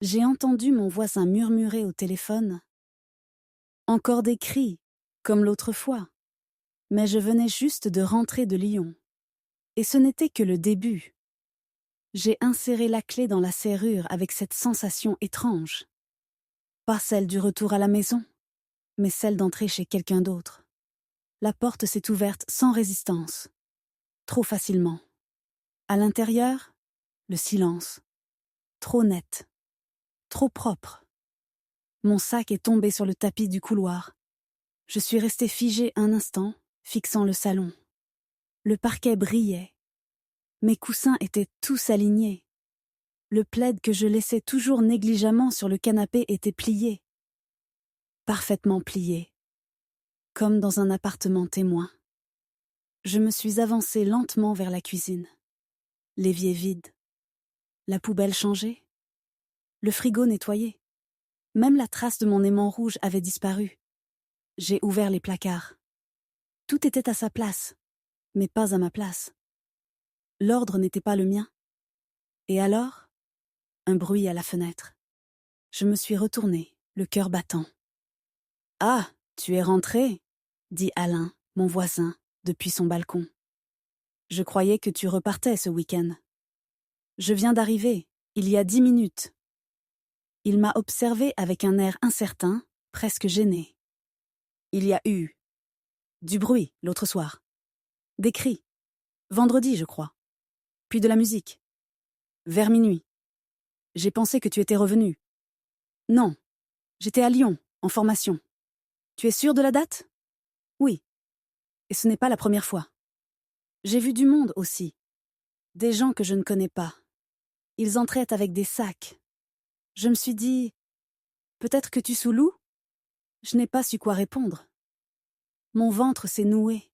J'ai entendu mon voisin murmurer au téléphone. Encore des cris, comme l'autre fois. Mais je venais juste de rentrer de Lyon. Et ce n'était que le début. J'ai inséré la clé dans la serrure avec cette sensation étrange. Pas celle du retour à la maison, mais celle d'entrer chez quelqu'un d'autre. La porte s'est ouverte sans résistance. Trop facilement. À l'intérieur, le silence. Trop net. Trop propre. Mon sac est tombé sur le tapis du couloir. Je suis restée figée un instant, fixant le salon. Le parquet brillait. Mes coussins étaient tous alignés. Le plaid que je laissais toujours négligemment sur le canapé était plié. Parfaitement plié. Comme dans un appartement témoin. Je me suis avancée lentement vers la cuisine. L'évier vide. La poubelle changée. Le frigo nettoyé. Même la trace de mon aimant rouge avait disparu. J'ai ouvert les placards. Tout était à sa place, mais pas à ma place. L'ordre n'était pas le mien. Et alors, un bruit à la fenêtre. Je me suis retournée, le cœur battant. « Ah, tu es rentré ?» dit Alain, mon voisin, depuis son balcon. « Je croyais que tu repartais ce week-end. »« Je viens d'arriver, il y a 10 minutes. » Il m'a observé avec un air incertain, presque gêné. « Il y a eu du bruit l'autre soir. Des cris. Vendredi, je crois. Puis de la musique. Vers minuit. J'ai pensé que tu étais revenu. »« Non, j'étais à Lyon, en formation. »« Tu es sûr de la date ? » ?»« Oui. Et ce n'est pas la première fois. » J'ai vu du monde aussi. Des gens que je ne connais pas. Ils entraient avec des sacs. Je me suis dit, peut-être que tu sous-loues ? Je n'ai pas su quoi répondre. Mon ventre s'est noué.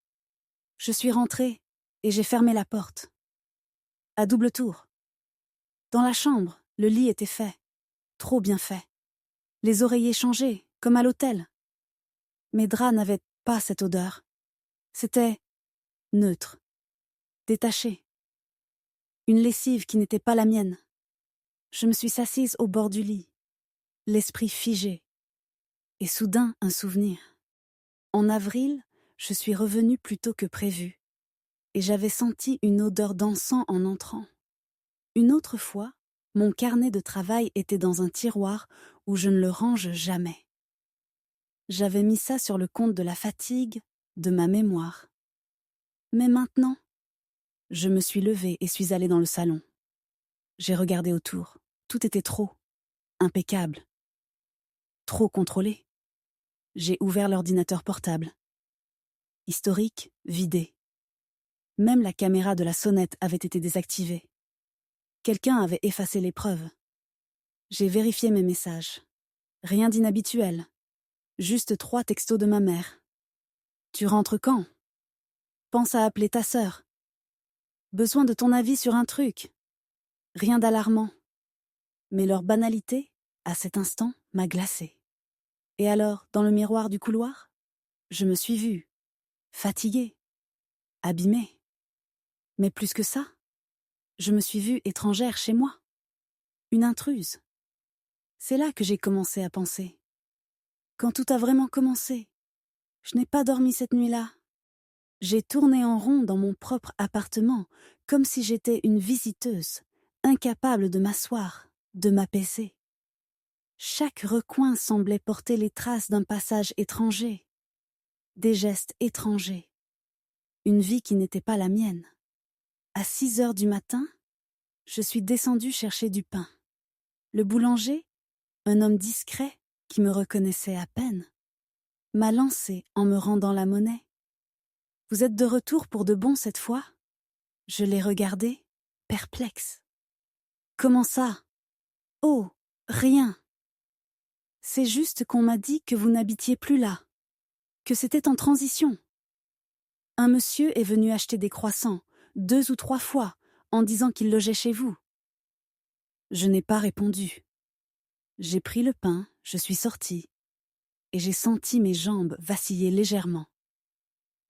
Je suis rentrée et j'ai fermé la porte. À double tour. Dans la chambre, le lit était fait. Trop bien fait. Les oreillers changés, comme à l'hôtel. Mes draps n'avaient pas cette odeur. C'était neutre. Détaché. Une lessive qui n'était pas la mienne. Je me suis assise au bord du lit, l'esprit figé. Et soudain, un souvenir. En avril, je suis revenue plus tôt que prévu. Et j'avais senti une odeur d'encens en entrant. Une autre fois, mon carnet de travail était dans un tiroir où je ne le range jamais. J'avais mis ça sur le compte de la fatigue, de ma mémoire. Mais maintenant, je me suis levée et suis allée dans le salon. J'ai regardé autour. Tout était trop, impeccable, trop contrôlé. J'ai ouvert l'ordinateur portable. Historique, vidé. Même la caméra de la sonnette avait été désactivée. Quelqu'un avait effacé les preuves. J'ai vérifié mes messages. Rien d'inhabituel. Juste 3 textos de ma mère. « Tu rentres quand ? Pense à appeler ta sœur. Besoin de ton avis sur un truc. » Rien d'alarmant. Mais leur banalité, à cet instant, m'a glacée. Et alors, dans le miroir du couloir, je me suis vue, fatiguée, abîmée. Mais plus que ça, je me suis vue étrangère chez moi. Une intruse. C'est là que j'ai commencé à penser. Quand tout a vraiment commencé, je n'ai pas dormi cette nuit-là. J'ai tourné en rond dans mon propre appartement, comme si j'étais une visiteuse, incapable de m'asseoir, de m'apaiser. Chaque recoin semblait porter les traces d'un passage étranger, des gestes étrangers, une vie qui n'était pas la mienne. À 6 heures du matin, je suis descendue chercher du pain. Le boulanger, un homme discret qui me reconnaissait à peine, m'a lancé en me rendant la monnaie. « Vous êtes de retour pour de bon cette fois ?» Je l'ai regardé, perplexe. « Comment ça ? Oh, rien. C'est juste qu'on m'a dit que vous n'habitiez plus là, que c'était en transition. Un monsieur est venu acheter des croissants, 2 ou 3 fois, en disant qu'il logeait chez vous. » Je n'ai pas répondu. J'ai pris le pain, je suis sortie, et j'ai senti mes jambes vaciller légèrement.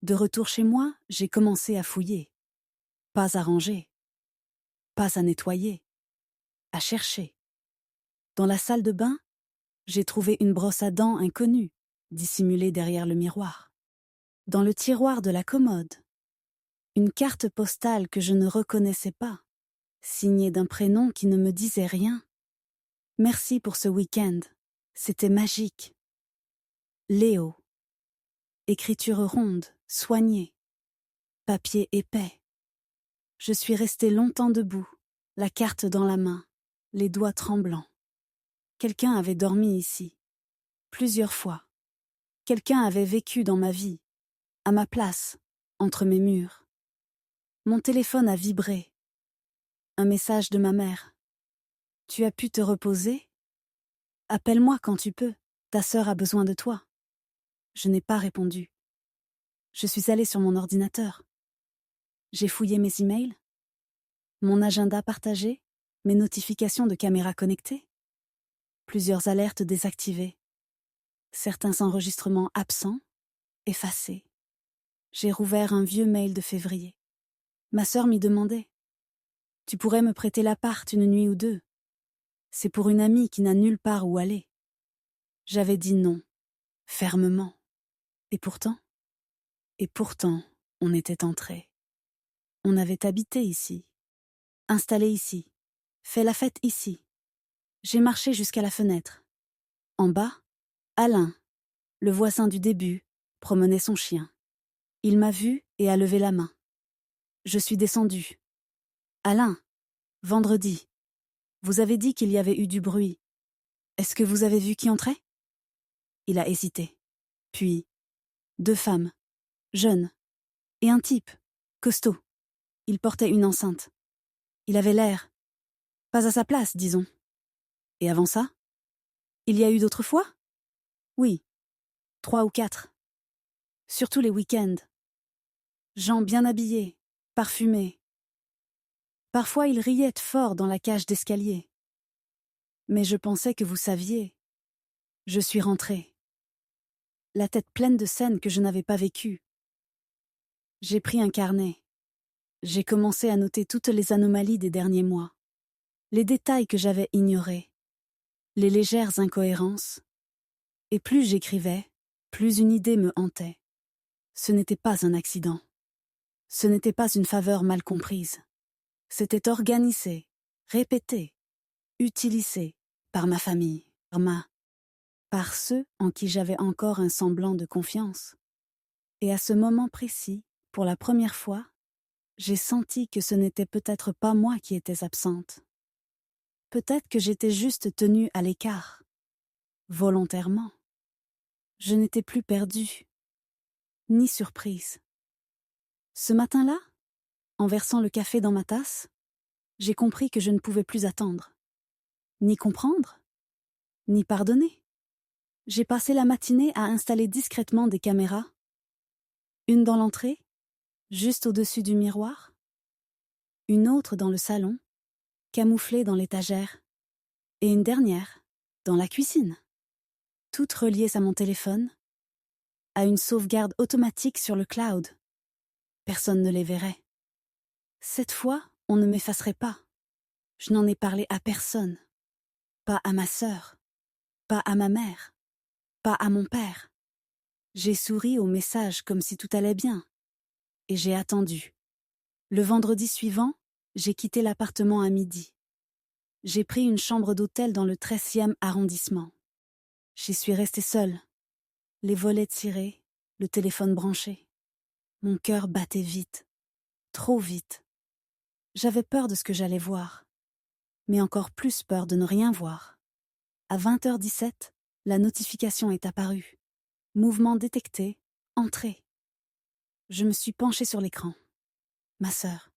De retour chez moi, j'ai commencé à fouiller. Pas à ranger, pas à nettoyer, à chercher. Dans la salle de bain, j'ai trouvé une brosse à dents inconnue, dissimulée derrière le miroir. Dans le tiroir de la commode, une carte postale que je ne reconnaissais pas, signée d'un prénom qui ne me disait rien. Merci pour ce week-end. C'était magique. Léo. Écriture ronde, soignée. Papier épais. Je suis restée longtemps debout, la carte dans la main, les doigts tremblants. Quelqu'un avait dormi ici. Plusieurs fois. Quelqu'un avait vécu dans ma vie, à ma place, entre mes murs. Mon téléphone a vibré. Un message de ma mère. Tu as pu te reposer? Appelle-moi quand tu peux. Ta sœur a besoin de toi. Je n'ai pas répondu. Je suis allée sur mon ordinateur. J'ai fouillé mes emails, mon agenda partagé, mes notifications de caméra connectée. Plusieurs alertes désactivées. Certains enregistrements absents, effacés. J'ai rouvert un vieux mail de février. Ma sœur m'y demandait. Tu pourrais me prêter l'appart une nuit ou deux. C'est pour une amie qui n'a nulle part où aller. J'avais dit non, fermement. Et pourtant, on était entrés. On avait habité ici, installé ici, fait la fête ici. J'ai marché jusqu'à la fenêtre. En bas, Alain, le voisin du début, promenait son chien. Il m'a vu et a levé la main. Je suis descendue. Alain, vendredi, vous avez dit qu'il y avait eu du bruit. Est-ce que vous avez vu qui entrait? Il a hésité. Puis, 2 femmes, jeunes, et un type, costaud. Il portait une enceinte. Il avait l'air, pas à sa place, disons. Et avant ça? Il y a eu d'autres fois? Oui, 3 ou 4. Surtout les week-ends. Gens bien habillés, parfumés. Parfois ils riaient fort dans la cage d'escalier. Mais je pensais que vous saviez. Je suis rentrée. La tête pleine de scènes que je n'avais pas vécues. J'ai pris un carnet. J'ai commencé à noter toutes les anomalies des derniers mois. Les détails que j'avais ignorés. Les légères incohérences. Et plus j'écrivais, plus une idée me hantait. Ce n'était pas un accident. Ce n'était pas une faveur mal comprise. C'était organisé, répété, utilisé par ma famille, par ceux en qui j'avais encore un semblant de confiance. Et à ce moment précis, pour la première fois, j'ai senti que ce n'était peut-être pas moi qui étais absente. Peut-être que j'étais juste tenue à l'écart, volontairement. Je n'étais plus perdue, ni surprise. Ce matin-là, en versant le café dans ma tasse, j'ai compris que je ne pouvais plus attendre. Ni comprendre, ni pardonner. J'ai passé la matinée à installer discrètement des caméras. Une dans l'entrée, juste au-dessus du miroir. Une autre dans le salon, camouflée dans l'étagère. Et une dernière, dans la cuisine. Toutes reliées à mon téléphone, à une sauvegarde automatique sur le cloud. Personne ne les verrait. Cette fois, on ne m'effacerait pas. Je n'en ai parlé à personne. Pas à ma sœur. Pas à ma mère. Pas à mon père. J'ai souri au message comme si tout allait bien. Et j'ai attendu. Le vendredi suivant, j'ai quitté l'appartement à midi. J'ai pris une chambre d'hôtel dans le 13e arrondissement. J'y suis restée seule. Les volets tirés, le téléphone branché. Mon cœur battait vite. Trop vite. J'avais peur de ce que j'allais voir. Mais encore plus peur de ne rien voir. À 20h17, la notification est apparue. Mouvement détecté, entrée. Je me suis penchée sur l'écran. Ma sœur.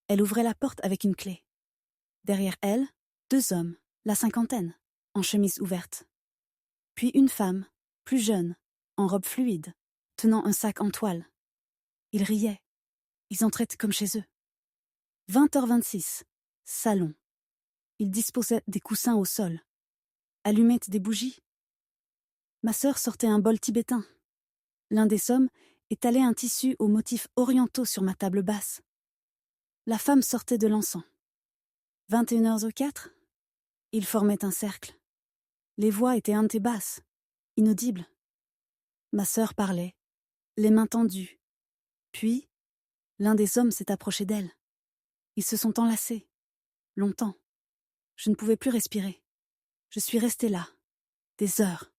Elle ouvrait la porte avec une clé. Derrière elle, 2 hommes, la cinquantaine, en chemise ouverte. Puis une femme, plus jeune, en robe fluide, tenant un sac en toile. Ils riaient. Ils entraient comme chez eux. 20h26, salon. Ils disposaient des coussins au sol. Allumaient des bougies. Ma sœur sortait un bol tibétain. L'un des hommes étalait un tissu aux motifs orientaux sur ma table basse. La femme sortait de l'encens. 21h04, Ils formaient un cercle. Les voix étaient hantes et basses, inaudibles. Ma sœur parlait, les mains tendues. Puis, l'un des hommes s'est approché d'elle. Ils se sont enlacés. Longtemps. Je ne pouvais plus respirer. Je suis restée là, des heures,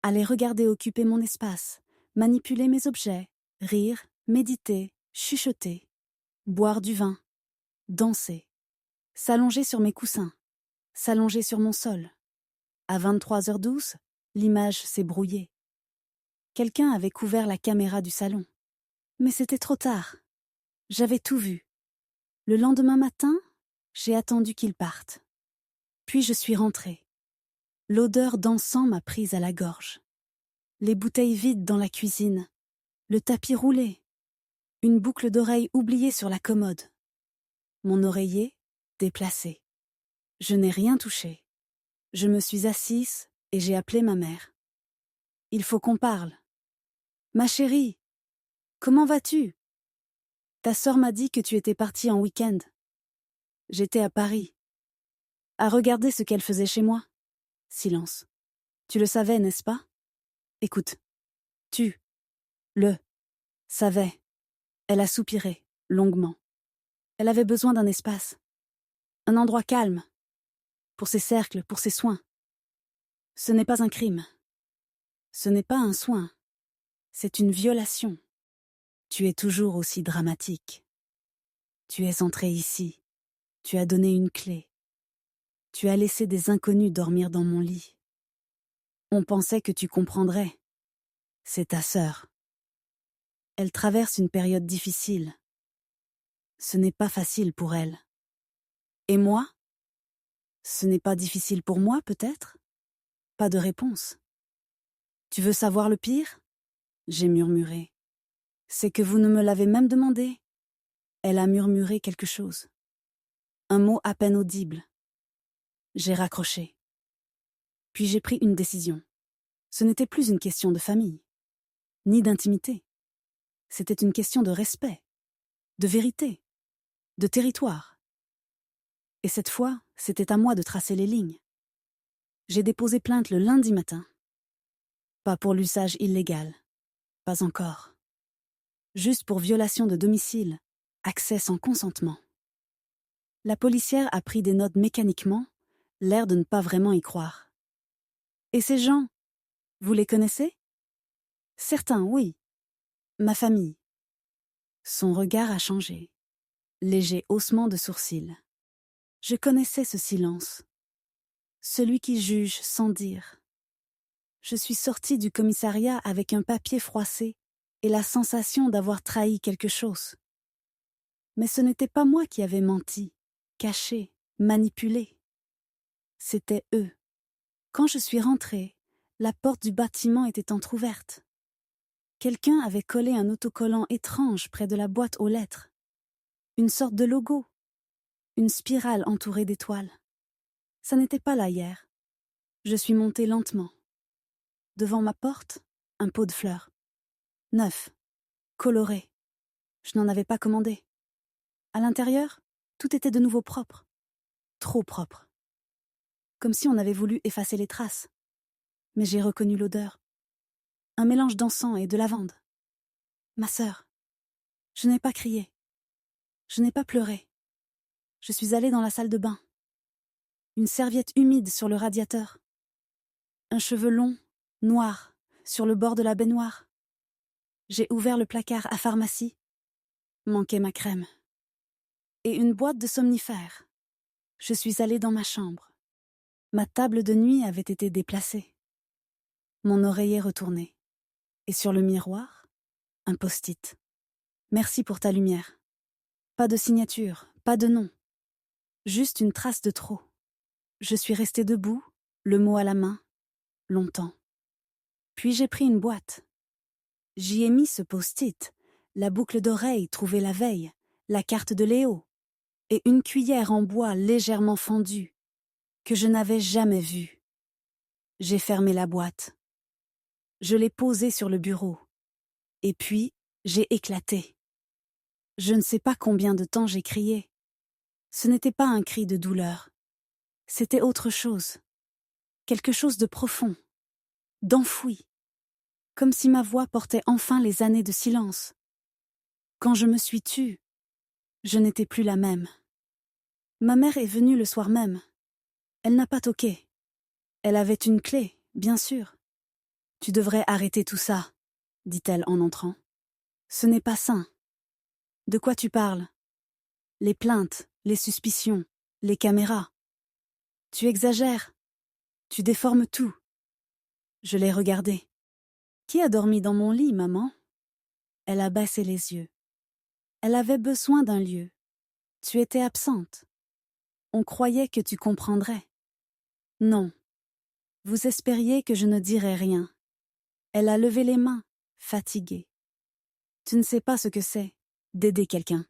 à les regarder occuper mon espace, manipuler mes objets, rire, méditer, chuchoter, boire du vin, danser, s'allonger sur mes coussins, s'allonger sur mon sol. À 23h12, l'image s'est brouillée. Quelqu'un avait couvert la caméra du salon. Mais c'était trop tard. J'avais tout vu. Le lendemain matin, j'ai attendu qu'ils partent. Puis je suis rentrée. L'odeur d'encens m'a prise à la gorge. Les bouteilles vides dans la cuisine, le tapis roulé, une boucle d'oreille oubliée sur la commode. Mon oreiller déplacé. Je n'ai rien touché. Je me suis assise et j'ai appelé ma mère. Il faut qu'on parle. Ma chérie, comment vas-tu? Ta sœur m'a dit que tu étais partie en week-end. J'étais à Paris. À regarder ce qu'elle faisait chez moi. Silence. Tu le savais, n'est-ce pas? Écoute. Tu le savais. Elle a soupiré, longuement. Elle avait besoin d'un espace. Un endroit calme. Pour ses cercles, pour ses soins. Ce n'est pas un crime. Ce n'est pas un soin. C'est une violation. Tu es toujours aussi dramatique. Tu es entré ici. Tu as donné une clé. Tu as laissé des inconnus dormir dans mon lit. On pensait que tu comprendrais. C'est ta sœur. Elle traverse une période difficile. Ce n'est pas facile pour elle. Et moi? Ce n'est pas difficile pour moi, peut-être? Pas de réponse. Tu veux savoir le pire? J'ai murmuré. C'est que vous ne me l'avez même demandé. Elle a murmuré quelque chose. Un mot à peine audible. J'ai raccroché. Puis j'ai pris une décision. Ce n'était plus une question de famille, ni d'intimité. C'était une question de respect, de vérité, de territoire. Et cette fois, c'était à moi de tracer les lignes. J'ai déposé plainte le lundi matin. Pas pour l'usage illégal. Pas encore. Juste pour violation de domicile, accès sans consentement. La policière a pris des notes mécaniquement, l'air de ne pas vraiment y croire. Et ces gens, vous les connaissez? Certains, oui. Ma famille. Son regard a changé. Léger haussement de sourcils. Je connaissais ce silence. Celui qui juge sans dire. Je suis sortie du commissariat avec un papier froissé et la sensation d'avoir trahi quelque chose. Mais ce n'était pas moi qui avais menti, caché, manipulé. C'était eux. Quand je suis rentrée, la porte du bâtiment était entr'ouverte. Quelqu'un avait collé un autocollant étrange près de la boîte aux lettres. Une sorte de logo. Une spirale entourée d'étoiles. Ça n'était pas là hier. Je suis montée lentement. Devant ma porte, un pot de fleurs. Neuf. Coloré. Je n'en avais pas commandé. À l'intérieur, tout était de nouveau propre. Trop propre. Comme si on avait voulu effacer les traces. Mais j'ai reconnu l'odeur. Un mélange d'encens et de lavande. Ma sœur. Je n'ai pas crié. Je n'ai pas pleuré. Je suis allée dans la salle de bain. Une serviette humide sur le radiateur. Un cheveu long, noir, sur le bord de la baignoire. J'ai ouvert le placard à pharmacie. Manquait ma crème. Et une boîte de somnifères. Je suis allée dans ma chambre. Ma table de nuit avait été déplacée. Mon oreiller retourné. Et sur le miroir, un post-it. Merci pour ta lumière. Pas de signature, pas de nom. Juste une trace de trop. Je suis restée debout, le mot à la main, longtemps. Puis j'ai pris une boîte. J'y ai mis ce post-it, la boucle d'oreille trouvée la veille, la carte de Léo, et une cuillère en bois légèrement fendue, que je n'avais jamais vue. J'ai fermé la boîte. Je l'ai posée sur le bureau. Et puis, j'ai éclaté. Je ne sais pas combien de temps j'ai crié. Ce n'était pas un cri de douleur. C'était autre chose. Quelque chose de profond, d'enfoui. Comme si ma voix portait enfin les années de silence. Quand je me suis tue, je n'étais plus la même. Ma mère est venue le soir même. Elle n'a pas toqué. Elle avait une clé, bien sûr. Tu devrais arrêter tout ça, dit-elle en entrant. Ce n'est pas sain. De quoi tu parles? Les plaintes, les suspicions, les caméras. Tu exagères. Tu déformes tout. Je l'ai regardée. Qui a dormi dans mon lit, maman? Elle a baissé les yeux. Elle avait besoin d'un lieu. Tu étais absente. On croyait que tu comprendrais. Non. Vous espériez que je ne dirais rien. Elle a levé les mains, fatiguée. Tu ne sais pas ce que c'est, d'aider quelqu'un,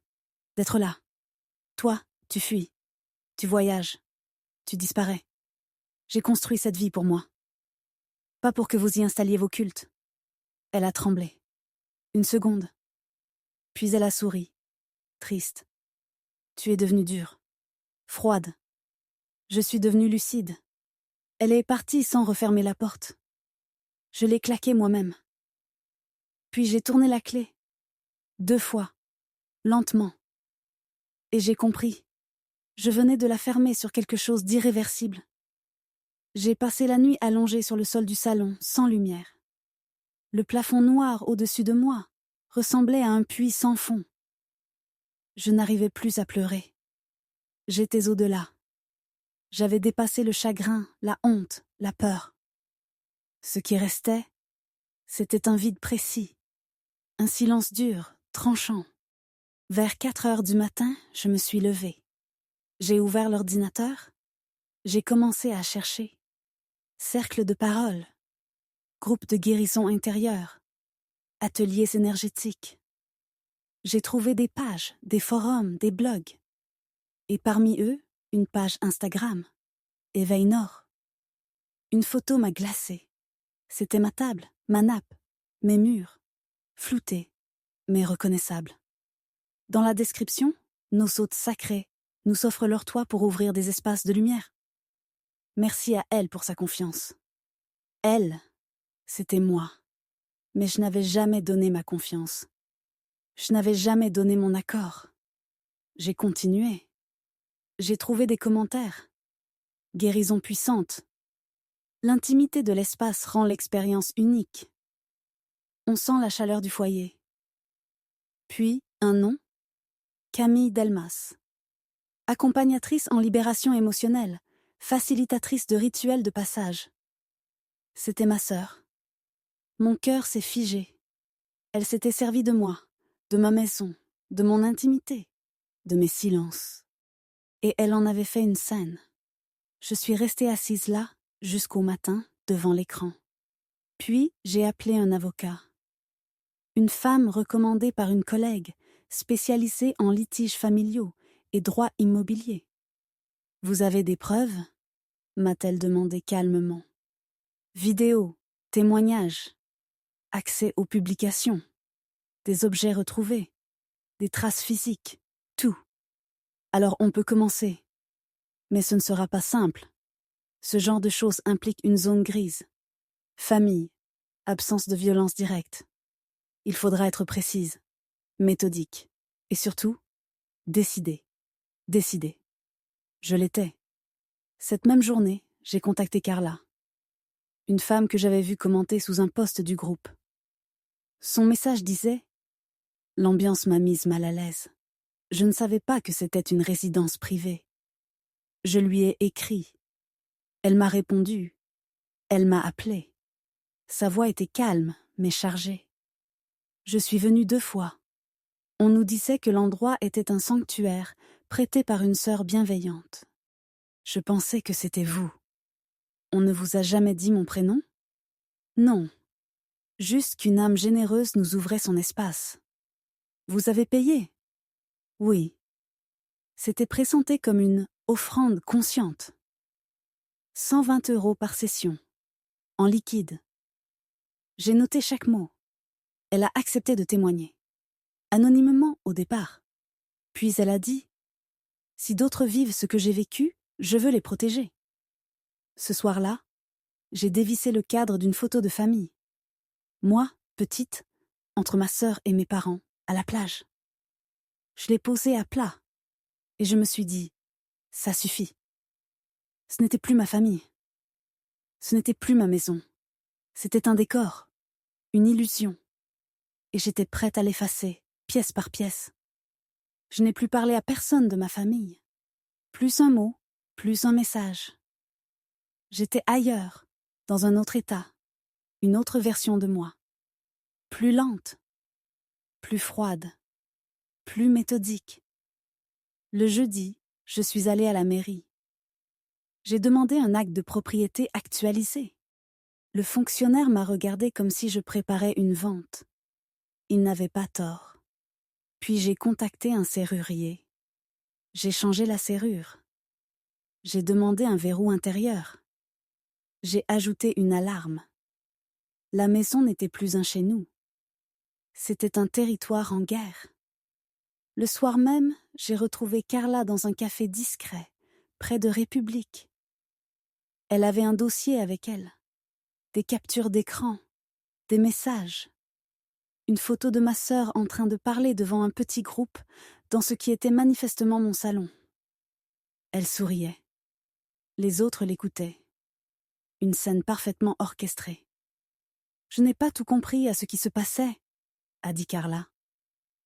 d'être là. Toi, tu fuis, tu voyages, tu disparais. J'ai construit cette vie pour moi. Pas pour que vous y installiez vos cultes. Elle a tremblé. Une seconde. Puis elle a souri, triste. Tu es devenue dure, froide. Je suis devenue lucide. Elle est partie sans refermer la porte. Je l'ai claquée moi-même. Puis j'ai tourné la clé. 2 fois, lentement. Et j'ai compris. Je venais de la fermer sur quelque chose d'irréversible. J'ai passé la nuit allongée sur le sol du salon, sans lumière. Le plafond noir au-dessus de moi ressemblait à un puits sans fond. Je n'arrivais plus à pleurer. J'étais au-delà. J'avais dépassé le chagrin, la honte, la peur. Ce qui restait, c'était un vide précis, un silence dur, tranchant. Vers 4 heures du matin, je me suis levée. J'ai ouvert l'ordinateur. J'ai commencé à chercher. Cercle de parole, groupe de guérison intérieure, ateliers énergétiques. J'ai trouvé des pages, des forums, des blogs. Et parmi eux, une page Instagram, Éveil Nord. Une photo m'a glacée. C'était ma table, ma nappe, mes murs, floutés, mais reconnaissables. Dans la description, nos hôtes sacrés nous offrent leur toit pour ouvrir des espaces de lumière. Merci à elle pour sa confiance. Elle, c'était moi. Mais je n'avais jamais donné ma confiance. Je n'avais jamais donné mon accord. J'ai continué. J'ai trouvé des commentaires. Guérison puissante. L'intimité de l'espace rend l'expérience unique. On sent la chaleur du foyer. Puis, un nom. Camille Delmas. Accompagnatrice en libération émotionnelle, facilitatrice de rituels de passage. C'était ma sœur. Mon cœur s'est figé. Elle s'était servie de moi, de ma maison, de mon intimité, de mes silences. Et elle en avait fait une scène. Je suis restée assise là, jusqu'au matin, devant l'écran. Puis, j'ai appelé un avocat. Une femme recommandée par une collègue, spécialisée en litiges familiaux et droits immobiliers. « Vous avez des preuves ?» m'a-t-elle demandé calmement. Vidéos, témoignages, accès aux publications, des objets retrouvés, des traces physiques, tout. Alors on peut commencer. Mais ce ne sera pas simple. Ce genre de choses implique une zone grise. Famille, absence de violence directe. Il faudra être précise, méthodique, et surtout, décider. Décider. Je l'étais. Cette même journée, j'ai contacté Carla, une femme que j'avais vue commenter sous un post du groupe. Son message disait « L'ambiance m'a mise mal à l'aise. Je ne savais pas que c'était une résidence privée. » Je lui ai écrit. Elle m'a répondu. Elle m'a appelé. Sa voix était calme, mais chargée. Je suis venue 2 fois. On nous disait que l'endroit était un sanctuaire prêté par une sœur bienveillante. Je pensais que c'était vous. On ne vous a jamais dit mon prénom? Non. Juste qu'une âme généreuse nous ouvrait son espace. Vous avez payé? Oui. C'était présenté comme une offrande consciente. 120 € par session. En liquide. J'ai noté chaque mot. Elle a accepté de témoigner. Anonymement au départ. Puis elle a dit « Si d'autres vivent ce que j'ai vécu, Je veux les protéger. Ce soir-là, j'ai dévissé le cadre d'une photo de famille. Moi, petite, entre ma sœur et mes parents, à la plage. Je l'ai posée à plat, et je me suis dit, ça suffit. Ce n'était plus ma famille. Ce n'était plus ma maison. C'était un décor, une illusion. Et j'étais prête à l'effacer, pièce par pièce. Je n'ai plus parlé à personne de ma famille. Plus un mot, plus un message. J'étais ailleurs, dans un autre état, une autre version de moi. Plus lente, plus froide, plus méthodique. Le jeudi, je suis allée à la mairie. J'ai demandé un acte de propriété actualisé. Le fonctionnaire m'a regardé comme si je préparais une vente. Il n'avait pas tort. Puis j'ai contacté un serrurier. J'ai changé la serrure. J'ai demandé un verrou intérieur. J'ai ajouté une alarme. La maison n'était plus un chez nous. C'était un territoire en guerre. Le soir même, j'ai retrouvé Carla dans un café discret, près de République. Elle avait un dossier avec elle, des captures d'écran, des messages, une photo de ma sœur en train de parler devant un petit groupe dans ce qui était manifestement mon salon. Elle souriait. Les autres l'écoutaient. Une scène parfaitement orchestrée. Je n'ai pas tout compris à ce qui se passait, a dit Carla.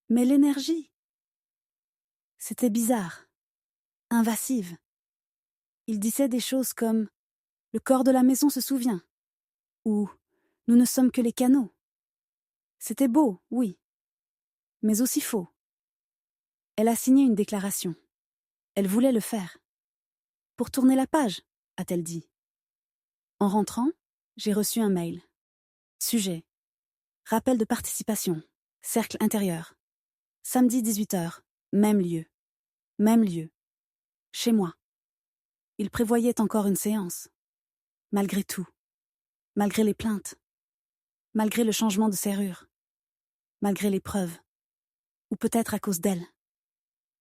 Mais l'énergie. C'était bizarre, invasive. Il disait des choses comme « Le corps de la maison se souvient » ou « Nous ne sommes que les canaux ». C'était beau, oui, mais aussi faux. Elle a signé une déclaration. Elle voulait le faire. Pour tourner la page, a-t-elle dit. En rentrant, j'ai reçu un mail. Sujet. Rappel de participation. Cercle intérieur. Samedi 18h. Même lieu. Même lieu. Chez moi. Il prévoyait encore une séance. Malgré tout. Malgré les plaintes. Malgré le changement de serrure. Malgré les preuves. Ou peut-être à cause d'elle.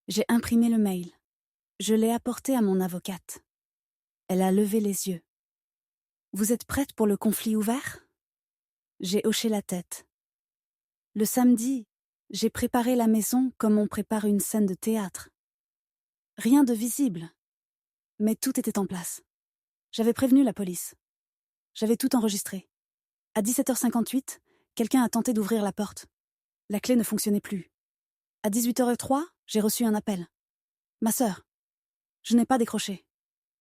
J'ai imprimé le mail. Je l'ai apporté à mon avocate. Elle a levé les yeux. Vous êtes prête pour le conflit ouvert ? J'ai hoché la tête. Le samedi, j'ai préparé la maison comme on prépare une scène de théâtre. Rien de visible, mais tout était en place. J'avais prévenu la police. J'avais tout enregistré. À 17h58, quelqu'un a tenté d'ouvrir la porte. La clé ne fonctionnait plus. À 18h03, j'ai reçu un appel. Ma sœur. Je n'ai pas décroché.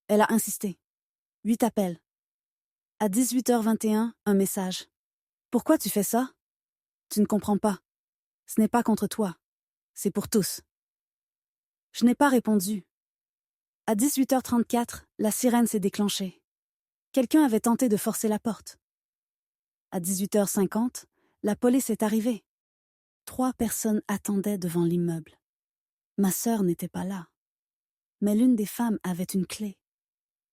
Elle a insisté. 8 appels. À 18h21, un message. Pourquoi tu fais ça ? Tu ne comprends pas. Ce n'est pas contre toi. C'est pour tous. Je n'ai pas répondu. À 18h34, la sirène s'est déclenchée. Quelqu'un avait tenté de forcer la porte. À 18h50, la police est arrivée. 3 personnes attendaient devant l'immeuble. Ma sœur n'était pas là. Mais l'une des femmes avait une clé.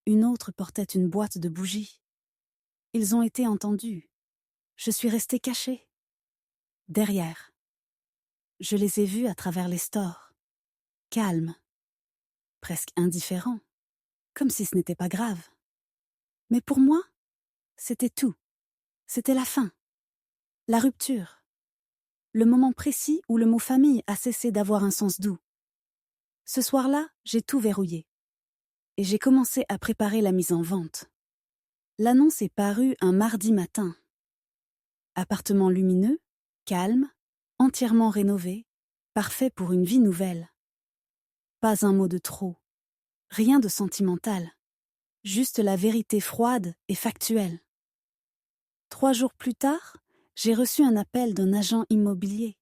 Une autre portait une boîte de bougies. Ils ont été entendus. Je suis restée cachée. Derrière. Je les ai vus à travers les stores. Calmes. Presque indifférents. Comme si ce n'était pas grave. Mais pour moi, c'était tout. C'était la fin. La rupture. Le moment précis où le mot famille a cessé d'avoir un sens doux. Ce soir-là, j'ai tout verrouillé. Et j'ai commencé à préparer la mise en vente. L'annonce est parue un mardi matin. Appartement lumineux, calme, entièrement rénové, parfait pour une vie nouvelle. Pas un mot de trop. Rien de sentimental. Juste la vérité froide et factuelle. 3 jours plus tard, j'ai reçu un appel d'un agent immobilier.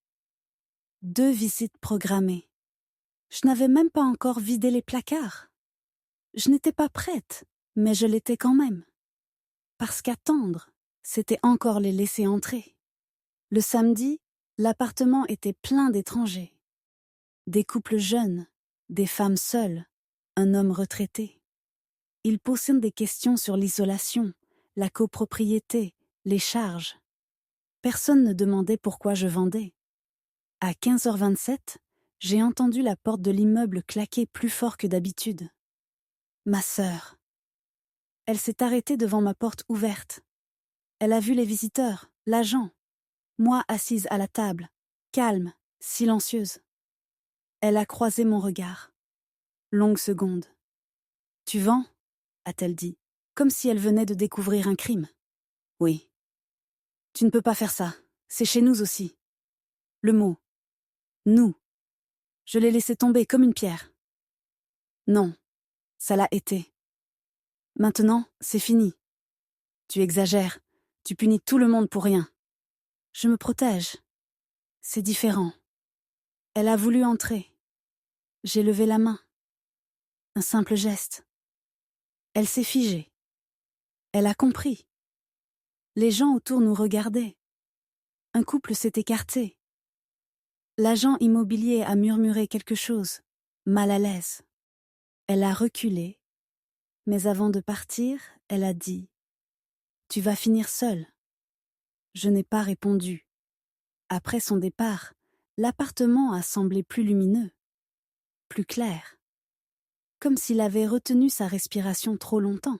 2 visites programmées. Je n'avais même pas encore vidé les placards. Je n'étais pas prête, mais je l'étais quand même. Parce qu'attendre, c'était encore les laisser entrer. Le samedi, l'appartement était plein d'étrangers. Des couples jeunes, des femmes seules, un homme retraité. Ils posaient des questions sur l'isolation, la copropriété, les charges. Personne ne demandait pourquoi je vendais. À 15h27, j'ai entendu la porte de l'immeuble claquer plus fort que d'habitude. Ma sœur. Elle s'est arrêtée devant ma porte ouverte. Elle a vu les visiteurs, l'agent, moi assise à la table, calme, silencieuse. Elle a croisé mon regard. Longue seconde. « Tu vends ?» a-t-elle dit, comme si elle venait de découvrir un crime. « Oui. »« Tu ne peux pas faire ça. C'est chez nous aussi. » Le mot. « Nous. » Je l'ai laissé tomber comme une pierre. Non, ça l'a été. Maintenant, c'est fini. Tu exagères. Tu punis tout le monde pour rien. Je me protège. C'est différent. Elle a voulu entrer. J'ai levé la main. Un simple geste. Elle s'est figée. Elle a compris. Les gens autour nous regardaient. Un couple s'est écarté. L'agent immobilier a murmuré quelque chose, mal à l'aise. Elle a reculé, mais avant de partir, elle a dit « Tu vas finir seule ». Je n'ai pas répondu. Après son départ, l'appartement a semblé plus lumineux, plus clair, comme s'il avait retenu sa respiration trop longtemps.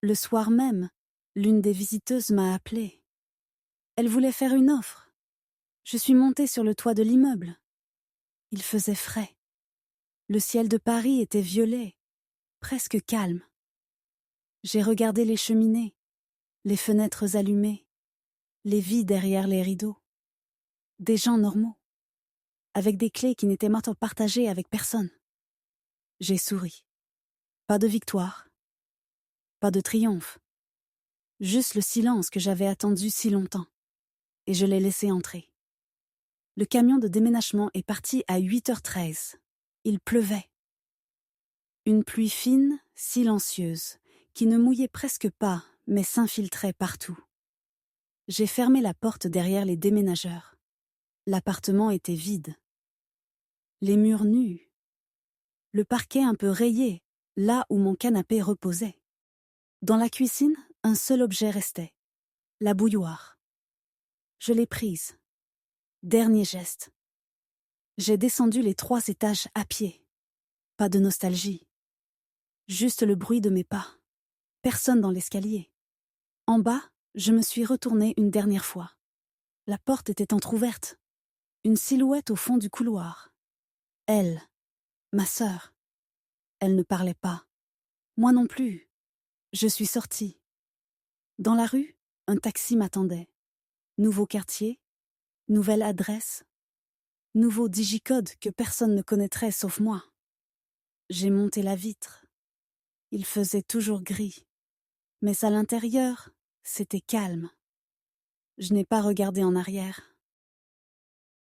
Le soir même, l'une des visiteuses m'a appelée. Elle voulait faire une offre. Je suis montée sur le toit de l'immeuble. Il faisait frais. Le ciel de Paris était violet, presque calme. J'ai regardé les cheminées, les fenêtres allumées, les vies derrière les rideaux. Des gens normaux, avec des clés qui n'étaient maintenant partagées avec personne. J'ai souri. Pas de victoire, pas de triomphe. Juste le silence que j'avais attendu si longtemps. Et je l'ai laissé entrer. Le camion de déménagement est parti à 8h13. Il pleuvait. Une pluie fine, silencieuse, qui ne mouillait presque pas, mais s'infiltrait partout. J'ai fermé la porte derrière les déménageurs. L'appartement était vide. Les murs nus. Le parquet un peu rayé, là où mon canapé reposait. Dans la cuisine, un seul objet restait. La bouilloire. Je l'ai prise. Dernier geste. J'ai descendu les 3 étages à pied. Pas de nostalgie. Juste le bruit de mes pas. Personne dans l'escalier. En bas, je me suis retournée une dernière fois. La porte était entr'ouverte. Une silhouette au fond du couloir. Elle, ma sœur. Elle ne parlait pas. Moi non plus. Je suis sortie. Dans la rue, un taxi m'attendait. Nouveau quartier, nouvelle adresse, nouveau digicode que personne ne connaîtrait sauf moi. J'ai monté la vitre. Il faisait toujours gris. Mais à l'intérieur, c'était calme. Je n'ai pas regardé en arrière.